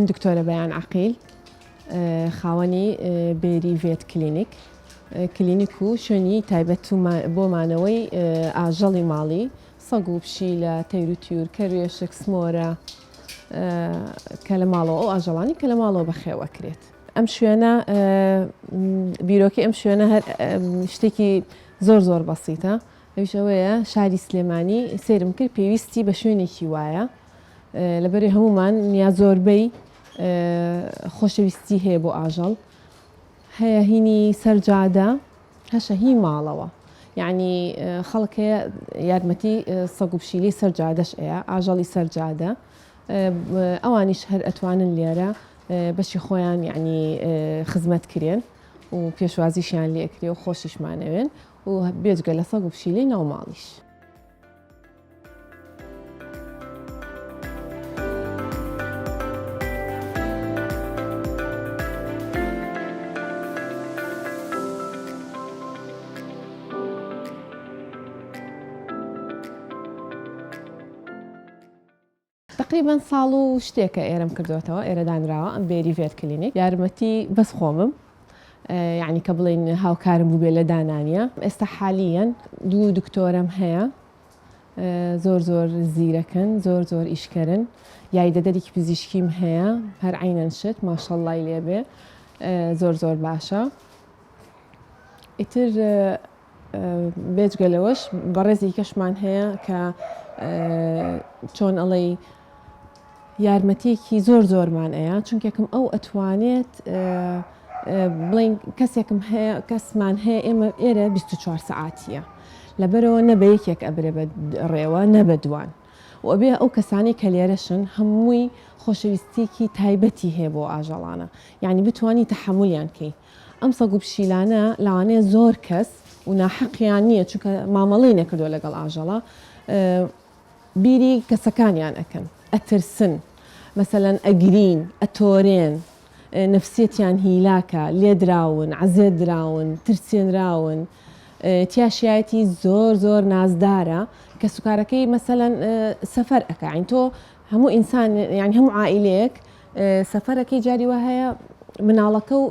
دکتۆرە بەیان عەقیل، خاوەنی بێری ڤێت کلینیک، کلینیک و شوێنی تایبەت بۆ مانەوەی ئاژەڵی ماڵی، سەگ و پشیلە، تەیر و تیور، کەروێشک، سمۆرە کە لە ماڵەوە ئەو ئاژەڵانی کە لە ماڵەوە بەخێوەکرێت. ئەم شوێنە بیرۆکەی ئەم شوێنە هەر شتێکی زۆر بەسیتە، ئەویش ئەوەیە شاری سلێمانی سێرم کرد پێویستی بە شوێنێکی وایە لەبەرێ هەمومان یا زۆربەی خۆشەویستی هەیە بۆ ئاژەڵ، هەیە هینی سەرجادە، هەشە هی ماڵەوە، یعنی خەڵک هەیە یارمەتی سەگ و پشیلەی سەرجادەش ئەیە، ئاژەڵی سەرجادە، ئەوانیش هەر ئەتوانن لێرە بەشی خۆیان یعنی خزمەت کرێن و پێشوازیشیان لێکرێ و خۆشیشمانەوێن و بێجگە لە سەگ و پشیلەی ناوماڵیش. تقریبا ساڵ و شتێکە ئێرەم کردوێتەوە، ئێرە دانراوە ئەم بێری ڤێت کلینیک، یارمەتی بەس خۆمم، یعنی کە بڵێن هاوکارم بوو بێ لە دانانیە. ئێستا حالیەن دوو دکتۆرم هەیە، زۆر زیرەکن، زۆر ئیشکەرن، یاریدەدەرێکی پزیشکیم هەیە، هەر عینەن شت ماشەڵڵای لێبێ، زۆر باشە. ئیتر بێجگە لەوەش بەڕێزی کەشمان هەیە کە چۆن ئەڵێ یارمەتێکی زۆرمان ئەیە، چونکێکم ئەو ئەتوانێت بڵین کەسمان هەیە ئێمە ئێرە 24 سەعاتیە، لەبەرەوە نەبە یەکێک ئەبرێ بە ڕێوە نەبە دوان و ئەبێ ئەو کەسانی کە لێرەشن هەمووی خۆشەویستێکی تایبەتی هەیە بۆ ئاژەڵانە، یعنی بتوانی تەحمولیان کەی. ئەم سەگ و پشیلانە لەوانەیە زۆر کەس و ناحەقیان نییە چونکە مامەڵەی نەکردووە لەگەڵ ئاژەڵە بیری کەسەکانیان ئەکەن، ئەترسن، مەسەلەن ئەگرین، ئەتۆرێن، نەفسیەتیان هیلاکە، لێدراون، عەزێدراون، ترسێنراون، تیاشایەتی زۆر نازدارە کە سوکارەکەی مەسەلەن سەفەر ئەکە، عین تۆ هەموو ئینسان یعنی هەموو عائیلەیەک سەفەرەکەی جاری وە هەیە مناڵەکە و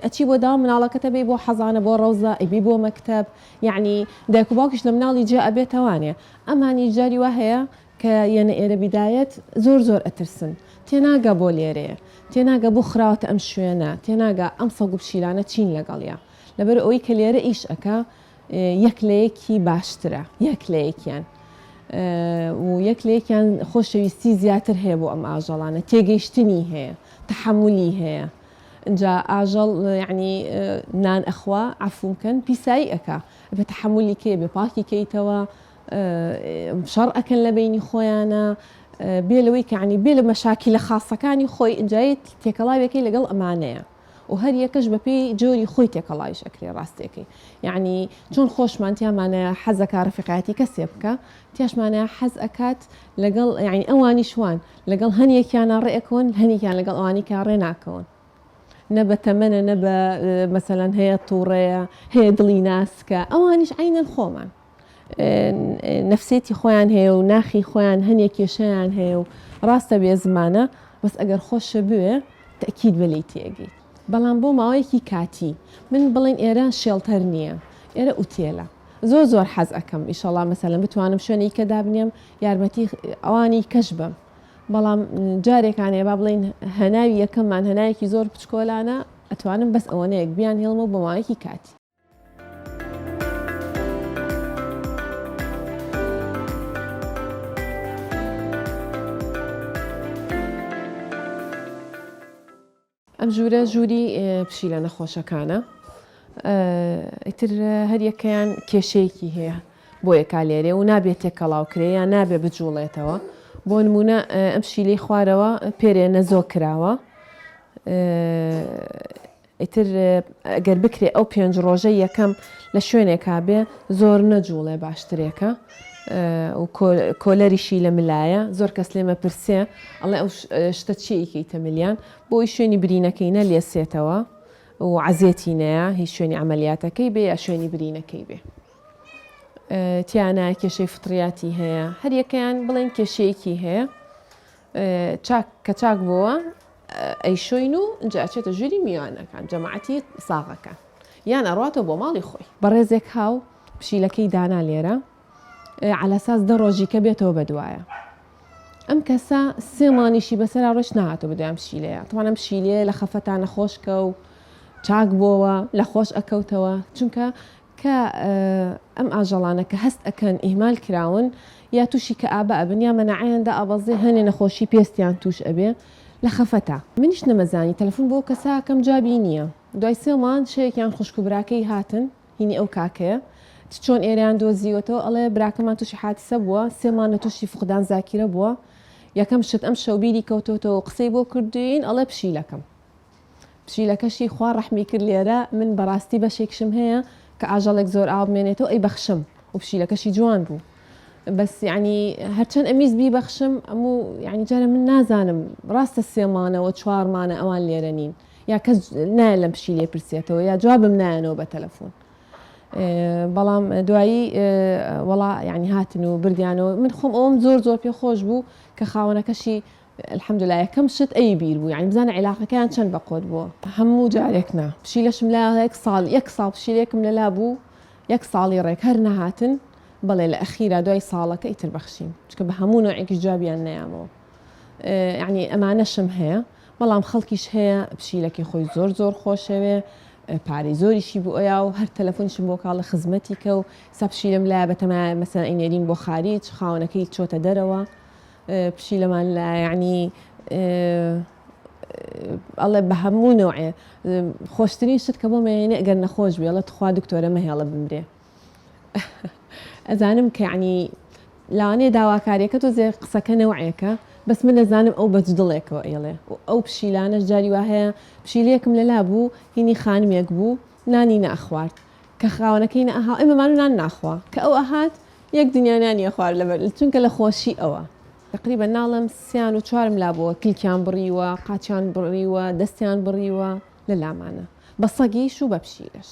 ئەچی بۆ داوام مناڵەکەتە بێ بۆ حەزانە بۆ ڕەوزە ئەبی بۆ مەکتەب، یعنی دایک و باوکیش لە مناڵی جێ ئەبێتەوانێ. ئەمانی جاری وە هەیە کە یەنە ئێرە بیدایەت زۆر ئەترسن، تێناگە بۆ لێرەیە، تێناگە بۆ خراوەتە ئەم شوێنە، تێناگە ئەم سەگ و پشیلانە چین لەگەڵیە، لەبەر ئەوەی کە لێرە ئیش ئەکا یەک لە یەکی باشترە، یەک لە یەکیان و یەک لە یەکیان خۆشەویستی زیاتر هەیە بۆ ئەم ئاژەڵانە، تێگەیشتنی هەیە، تەحمولی هەیە. اینجا ئاژەڵ یعنی نان ئەخوا عەفومکەن پیسایی ئەکا، بە تەحمولی کێ بێ پاکی کەیتەوە، شەڕ ئەکەن لە بینی خۆیانە، بێ لەوەی کە یعنی بێ لە مەشاکیلە خاسەکانی خۆی ئینجایت تێکەڵاوێکی لەگەڵ ئەمانەیە و هەر یەکەش بەپێی جۆری خۆی تێکەڵاویش ئەکرێ ڕاستێکی، یعنی چۆن خۆشمان تیامانەیە حەزەکە ڕەفیقایەتی کەسێ بکە، تیاشمانەیە حەز ئەکات لەگەڵ یعنی ئەوانی شوان لەگەڵ هەنیەکیانە ڕێەکەون، هەنیەکیان لەگەڵ ئەوانی کە ڕێ ناکەون، نە بە تەمەنە نە بە مەسەلەن هەیە تووڕەیە، هەیە دڵی ناسکە، ئەوانیش عینەن خۆمان نەفسێتی خۆیان هەیە و ناخی خۆیان هەنێک کێشەیان هەیە و ڕاستە بێ زمانە، بەس ئەگەر خۆشە بوێ تەکید بەلی تێگەیت. بەڵام بۆ ماوەیەکی کاتی من بڵێن ئێرە شێڵتەر نییە، ئێرە ئوتێلە، زۆر حەز ئەەکەم ئیشەڵا مەسەلەن بتوانم شوێنی کە دابنێم یارمەتی ئەوانی کەش بم، بەڵام جارێکانێ با بڵێن هەناوی یەکەممان هەنایەکی زۆر بچکۆلانە ئەتوانم بەس ئەوەنەیەک بیان هێڵمە بۆ ماوەیەکی کاتی. ئەم ژوورە ژووری پشیلە نەخۆشەکانە، ئیتر هەر یەکەیان کێشەیەکی هەیە بۆ یەکا لێرێ و نابێت تێکەڵاوکرێ یان نابێت بجوڵێتەوە. بۆ نمونە ئەم پشیلەی خوارەوە پێرێنە زۆر کراوە، ئیتر ئەگەر بکرێ ئەو 5 ڕۆژە یەکەم لە شوێنێکا بێ زۆر نەجوڵێ باشترێکە و کۆلەریشی لە ملایە، زۆر کەس لێمە پرسێ ئەڵێ ئەو شتە چیەکەیتە ملیان، بۆی شوێنی برینەکەی نەلێسێتەوە و عەزێتی نەیە هیچ شوێنی عملیاتەکەی بێ یا شوێنی برینەکەی بێ. تیانە کێشەی فتڕیاتی هەیە، هەر یەکەیان بڵێن کێشەیەکی هەیە کە چاک بووە ئەیشۆین و ئەجا ئەچێتە ژووری میوانەکان جەماعەتی ساغەکان یان ئەڕاتەوە بۆ ماڵی خۆی بەڕێزێک هاو پشیلەکەی دانا لێرە على ئەساس 10 ڕۆژی کە بێتەوە بەدوایە ئەم کەسە 3 مانیشی بەسەر ڕۆژ نهاتەوە بەدوایان پشیلەیە تەوانە ئەم پشیلەیە لە خەفەتانە خۆشکە و چاک بۆەوە لە خۆش ئەکەوتەوە چونکە کە ئەم ئاژەڵانە کە هەست ئەکەن ئیهمال کراون یا تووشی کە ئابە ئەبن یا مەناعەیاندا ئابەزێ هەنێ نەخۆشی پێستیان توش ئەبێ لە خەفەتە منیش نەمەزانی تەلەفۆن بۆ کەساکەم جابی نییە دوای 3 مان شەیەکیان خوشکبراکەی هاتن هینی ئەو کاکەیە چۆن ئێریان دۆزیوەتەوە ئەڵێ براکەمان تووشی حادسە بووە 3 مان لە تووشی فقدان زاکیرە بووە یەکەم شت ئەم شەوبیری کەوتۆتەوە قسەی بۆ کردوین ئەڵێ پشیلەکەم پشیلەکەشی خوا ڕەحمی کرد لێرە من بەڕاستی بەشێکشم هەیە کە ئاژەڵێک زۆر ئاو بمێنێتەوە ئەی بەخشم و پشیلەکەشی جوان بوو بەس یعنی هەرچەند ئەمیز بی بەخشم ئەموو یعنی جارە من نازانم ڕاستە 3 مانەوە 4 مانە ئەوان لێرە نین یا کەس نایە لەم پشیلێ پرسێتەوە یا جوابم نایەنەوە بە تەلەفۆن بەڵام دوایی وەڵا یعنی هاتن و بردیانەوە من خۆم ئەوم زۆر پێ خۆش بوو کە خاوەنەکەشی الحەمدوللا یەکەم شت ئەی بیر بوو یعنی بزانە عیلاقەکەیان چەند بەقۆت بووە هەموو جارێک نا پشیلەشم لا 1 ساڵ پشیلێکم لەلا بوو 1 ساڵی ڕێک هەر نەهاتن بەڵێ لە ئەخیرا دوای ساڵەکە ئیتر بەخشین چکە بە هەموو نوعێکی جوابیان نەیامەوە یعنی ئەمانەشم هەیە بەڵام خەڵکیش هەیە پشیلەکی خۆی زۆر خۆشەوێ پارەی زۆریشی بوو ئەویا و هەر تەلەفۆنشم بۆ کاڵە خزمەتی کە و سا پشیلەم لای بەتەما مەسەن ئەینێرین بۆ خارج خاوەنەکەی چۆتە دەرەوە پشیلەمان لا یعنی ئەڵێ بە هەموو نوعێ خۆشترین شت کە بۆ مێنێ ئەگەر نەخۆش بێ ئەڵێ تخوا دکتۆرە مەهێڵە بمرێ ئەزانم کە یعنی لاوانەیە داواکاریەکە تۆزێ قسەکە نەوعێکە بەس من دەزانم ئەو بەجدڵێکەوە ئێڵێ ئەو پشیلانەش جاری وا هەیە پشیلەیەکم لەلا بوو هینی خانمێک بوو نانی نەخوارد کە خاوەنەکەی نەها ئێمەمان و نان ناخوا کە ئەو ئەهات یەک دنیا نانی خوارد لەبەر چونکە لە خۆشی ئەوە تقریبا ناڵم 3 و 4 لا بووە کلکیان بڕیوە قاچیان بڕیوە دەستیان بڕیوە لە لامانە بە سەگیش و بە پشیلەش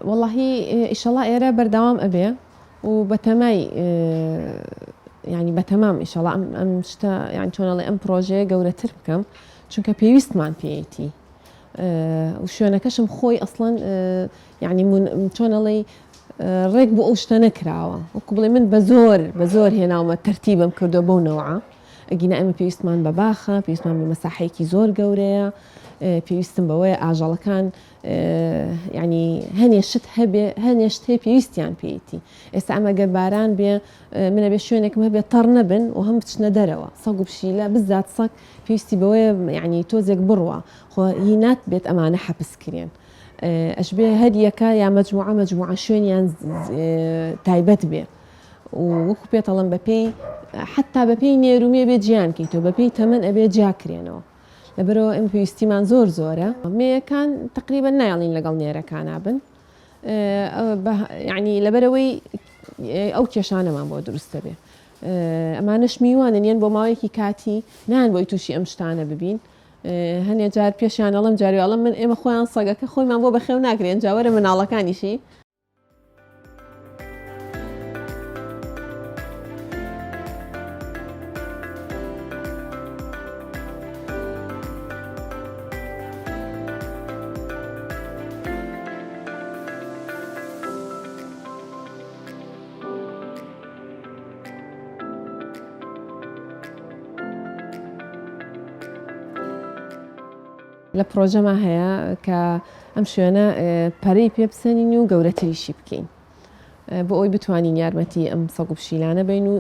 واللهی ئیشەڵا ئێرە بەردەوام ئەبێ و بەتەمای ینی بەتەمام ئیشەڵا ئەم شتە یان چۆنەڵێ ئەم پرۆژەیە گەورەتر بکەم چونکە پێویستمان پێیەتی و شوێنەکەشم خۆی ئەسڵەن یعنی چۆنەڵێ ڕێک بۆ ئەو شتە نەکراوە وەکو بڵێ من بە زۆر هێناومە تەرتیبم کردو بەو نەوعە ئەگینە ئەمە پێویستمان بە باخە پێویستمان بە مەساحەیەکی زۆر گەورەیە پێویستم بەوەیە ئاژەڵەکان ینی هەنێشت هەبێ هەنێشت هەیە پێویستیان پێیتی ئێستا ئەمەگەر باران بێ منە بێ شوێنێکم هەبێ تەڕ نەبن و هەم بچنە دەرەوە سەگ و پشیلە بزات سەگ پێویستی بەوەیە ینی تۆزێک بڕوە خۆ هینات بێت ئەمانە حەپسکرێن ئەش بێ هەریەکە یا مەجموعە شوێنیان تایبەت بێ وەکو پێتەڵم بەپێی حتا بەپێی نێرومیە بێ گیانکەیتەوە بەپێی تەمەن ئەبێ جاکرێنەوە لەبەرەوە ئەم پێویستیمان زۆرە مێیەکان تقریبا نایڵین لەگەڵ نێرەکانە بن یعنی لەبەرەوەی ئەو کێشانەمان بۆ دروستە بێ ئەمانش میوانن یەن بۆ ماوەیەکی کاتی نان بۆی تووشی ئەم شتانە ببین هەنێ جار پێشیان ئەڵم جاریواڵم من ئێمە خۆیان سەگەکە خۆیمان بۆ بەخێو ناکرێن جاوەرە مناڵەکانیشی لە پرۆژەما هەیە کە ئەم شوێنە پەرەی پێ بسەنین و گەورەتریشی بکەین بۆ ئەوی بتوانین یارمەتی ئەم سەگ و پشیلانە بین و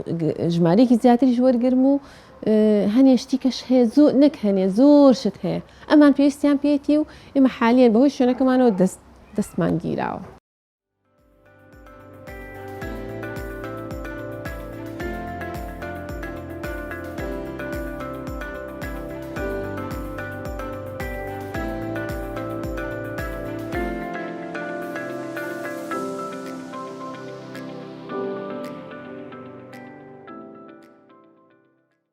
ژمارەیەکی زیاتریش وەرگرم و هەنێشتی کەش هەیە زۆر نەک هەنێ زۆر شت هەیە ئەمان پێویستیان پێێتی و ئێمە حالیان بەهۆی شوێنەکەمانەوە دەستمان گیراوە